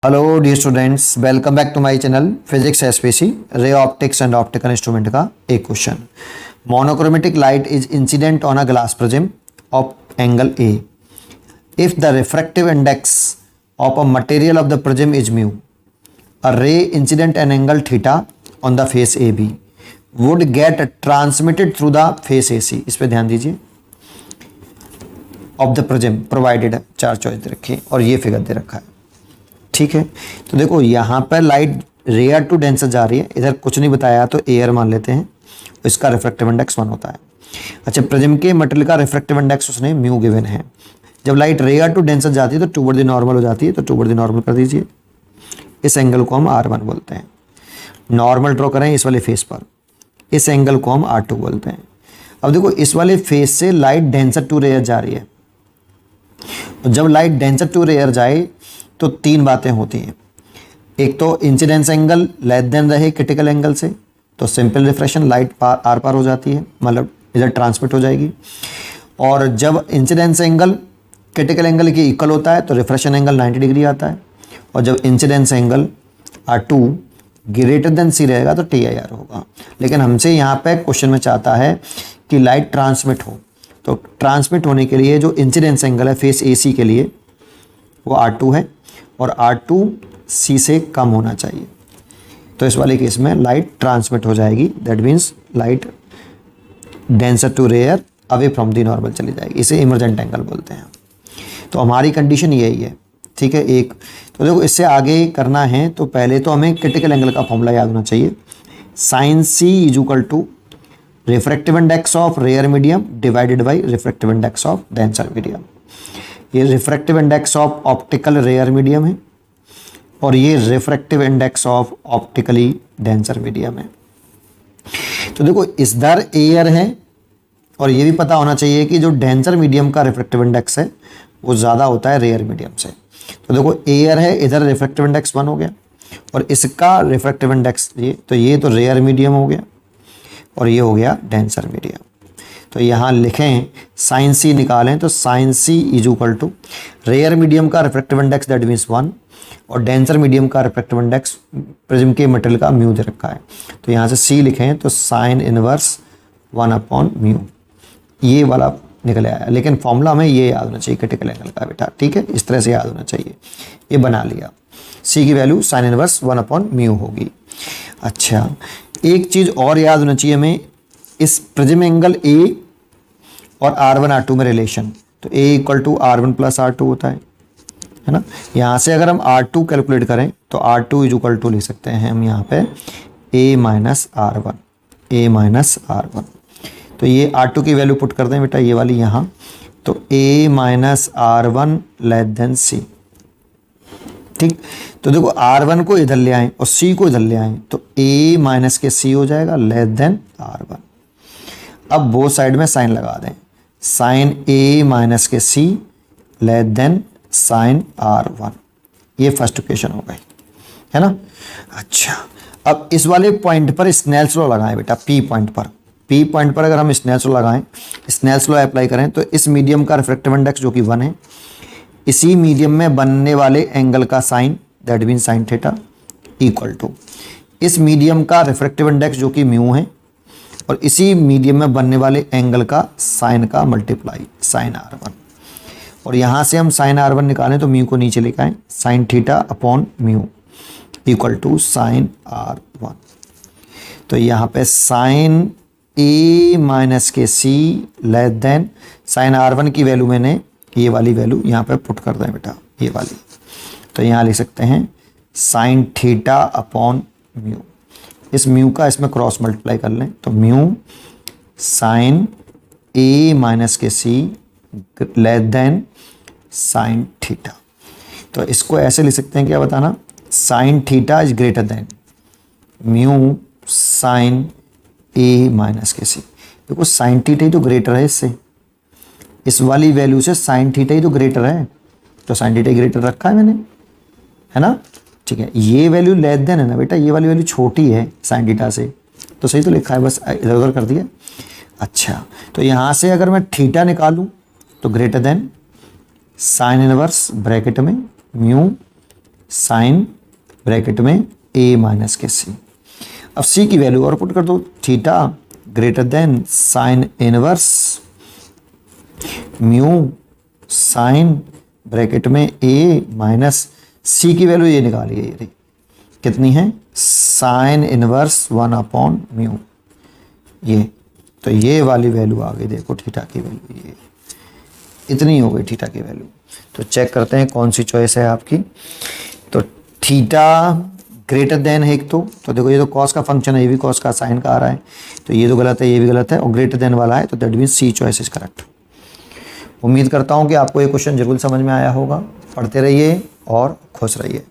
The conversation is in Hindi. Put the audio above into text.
Hello dear students, welcome back to my channel physics SPC ray optics and optical instrument का एक question. Monochromatic light is incident on a glass prism of angle A if the refractive index of a material of the prism is mu. A ray incident an angle theta on the face A B would get transmitted through the face A C. इस पर ध्यान दीजिए। ऑफ द प्रिज्म प्रोवाइडेड, चार चॉइस दे रखी है और ये फिगर दे रखा है। ठीक है, तो देखो यहाँ पर लाइट रेयर टू डेंसर जा रही है, इधर कुछ नहीं बताया तो एयर मान लेते हैं, इसका रिफ्रैक्टिव इंडेक्स 1 होता है। अच्छा, प्रिज्म के मटेरियल का रिफ्रैक्टिव इंडेक्स उसने म्यू गिवन है। जब लाइट रेयर टू डेंसर जाती है तो टूवर्ड द नॉर्मल हो जाती है, तो टूवर्ड द नॉर्मल कर दीजिए। इस एंगल को हम R1 बोलते हैं। नॉर्मल ड्रॉ करें इस वाले फेस पर, इस एंगल को हम R2 बोलते हैं। अब देखो इस वाले फेस से लाइट डेंसर टू रेयर जा रही है, जब लाइट डेंसर टू रेयर जाए तो तीन बातें होती हैं। एक तो इंसिडेंस एंगल लेस देन रहे क्रिटिकल एंगल से, तो सिंपल रिफ्रैक्शन लाइट आर पार हो जाती है, मतलब इधर ट्रांसमिट हो जाएगी। और जब इंसिडेंस एंगल क्रिटिकल एंगल के इक्वल होता है तो रिफ्रैक्शन एंगल 90 डिग्री आता है। और जब incidence angle R2 greater than C रहेगा तो TIR होगा। लेकिन हमसे यहाँ पे क्वेश्चन में चाहता है कि लाइट ट्रांसमिट हो, तो ट्रांसमिट होने के लिए जो इंसिडेंस एंगल है फेस AC के लिए वो R2 है और R2 C से कम होना चाहिए। तो इस वाले केस में लाइट ट्रांसमिट हो जाएगी, that means light denser to rare away from the normal चली जाएगी। इसे इमरजेंट एंगल बोलते हैं। तो हमारी कंडीशन यही है। ठीक है, एक तो देखो इससे आगे करना है तो पहले तो हमें क्रिटिकल एंगल का फॉर्मूला याद होना चाहिए। Sine C is equal to refractive index of rare medium divided by refractive index of denser medium. ये refractive index of optical rare medium है और ये refractive index of optically denser medium है। तो देखो इस दर एयर है और ये भी पता होना चाहिए कि जो डेंसर मीडियम का रिफ्रैक्टिव इंडेक्स है वो ज़्यादा होता है रेयर मीडियम से। तो देखो एयर है, इधर रिफ्रैक्टिव इंडेक्स 1 हो गया और इसका रिफ्रैक्टिव इंडेक्स ये तो रेयर मीडियम हो गया और ये हो गया डेंसर मीडियम। तो यहाँ लिखें साइन C निकालें तो sine C is equal to rare medium का रिफ्रैक्टिव इंडेक्स दैट मीन्स 1 और डेंसर मीडियम का रिफ्रैक्टिव इंडेक्स प्रिज्म के मटेरियल का म्यू दे रखा है। तो यहाँ से C लिखें तो साइन इनवर्स 1 अपॉन म्यू, ये वाला निकल आया। लेकिन फॉर्मूला हमें ये याद होना चाहिए क्रिटिकल एंगल का बेटा। ठीक है, इस तरह से याद होना चाहिए। ये बना लिया, C की value sine inverse 1 upon mu होगी। अच्छा, एक चीज़ और याद होना चाहिए हमें, इस प्रिज्म एंगल A और R1 R2 में रिलेशन, तो A equal to R1 plus R2 होता है ना। यहाँ से अगर हम R2 कैलकुलेट करें तो R2 इज इक्वल टू ले सकते हैं हम यहाँ पे A माइनस R1। तो ये R2 की वैल्यू पुट कर दें बेटा, ये वाली यहाँ, तो A minus R1 less than C। ठीक, तो देखो R1 को इधर ले आए और C को इधर ले आए तो A माइनस के C हो जाएगा लेस देन R1। अब बोथ साइड में साइन लगा दें, साइन A माइनस के C less than sine R1। ये फर्स्ट इक्वेशन हो गई, है ना। अच्छा, अब इस वाले पॉइंट पर स्नेल्स लॉ लगाएं बेटा। P पॉइंट पर अगर हम स्नेल्स लॉ लगाएं, स्नेल्स लॉ अप्लाई करें तो इस मीडियम का रिफ्रैक्टिव इंडेक्स जो कि 1 है, इसी मीडियम में बनने वाले एंगल का sine that mean sine theta equal to इस मीडियम का रिफ्रैक्टिव इंडेक्स जो कि म्यू है और इसी मीडियम में बनने वाले एंगल का साइन का मल्टीप्लाई साइन R1। और यहाँ से हम साइन R1 निकालें तो म्यू को नीचे लेकर आएँ, sine theta upon mu equal to sine R1। तो यहाँ पे साइन A माइनस के C less than sine R1 की वैल्यू मैंने ये वाली वैल्यू यहाँ पे पुट कर दें बेटा, ये वाली। तो यहाँ लिख सकते हैं साइन थीटा अपॉन म्यू, इस म्यू का इसमें क्रॉस मल्टीप्लाई कर लें तो म्यू साइन A माइनस के C less than sine theta. तो इसको ऐसे लिख सकते हैं, क्या बताना, sine theta is greater than mu sign A minus के C। देखो साइन थीटा ही तो ग्रेटर है इससे, इस वाली वैल्यू से साइन थीटा ही तो ग्रेटर है, तो साइन थीटा ग्रेटर रखा है मैंने, है ना। ठीक है, ये वैल्यू लेस देन है ना बेटा, ये वाली वैल्यू छोटी है साइन थीटा से, तो सही तो लिखा है, बस इधर उधर कर दिया। अच्छा, तो यहाँ से अगर मैं थीटा निकालूं तो greater than sine inverse bracket में म्यू साइन ब्रैकेट में ए माइनस के सी। अब सी की वैल्यू और पुट कर दो, theta greater than sine inverse mu sign bracket में ए माइनस सी की वैल्यू ये निकालिए, ये कितनी है, साइन इनवर्स 1/म्यू। ये तो ये वाली वैल्यू आ गई, देखो थीटा की वैल्यू ये इतनी हो गई थीटा की वैल्यू। तो चेक करते हैं कौन सी चॉइस है आपकी। तो थीटा ग्रेटर देन है एक तो देखो ये तो कॉस का फंक्शन है, ये भी कॉस का साइन का आ रहा है, तो ये तो गलत है, ये भी गलत है, और ग्रेटर देन वाला है, तो that means C choice is correct. उम्मीद करता हूँ कि आपको ये क्वेश्चन जरूर समझ में आया होगा। पढ़ते रहिए और खुश रहिए।